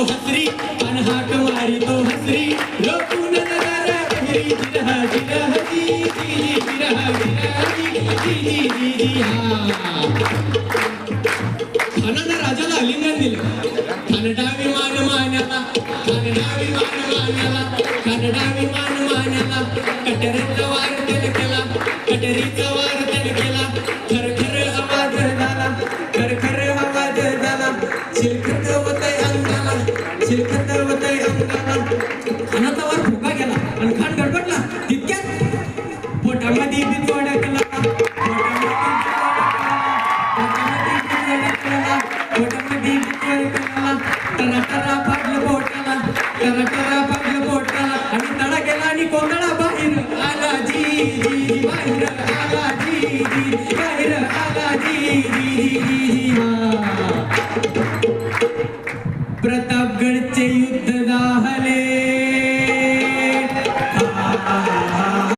हसरी आणि हाक मारी तो हसरी लोकून नजारा बहरी जिरहा जिरहा जी जी जिरहा जिरहा जी जी जी जी हा खानानं राजाला आलिंगन दिलं खानडा विमान मान्याला खानडा विमान मान्याला खानडा विमान मान्याला कटरीचा वार त्याने केला कटरीचा वार त्याने केला खरखर आवाज झाला खरखर आवाज झाला चिलखत होतय अंगाला चिलखत होतय अंगाला खानाचा वार फुका गेला आणि खान गडबडला तितक्यात पोटामध्ये बी अडकला पोटामध्ये टरा पाडलं पोटाला टरा पाडलं पोटाला आणि तडा गेला आणि कोंडाळा बाहेर आला जी जी बाहेर आला जी जी बाहेर आला जी जी जी जी हा प्रतापगडचे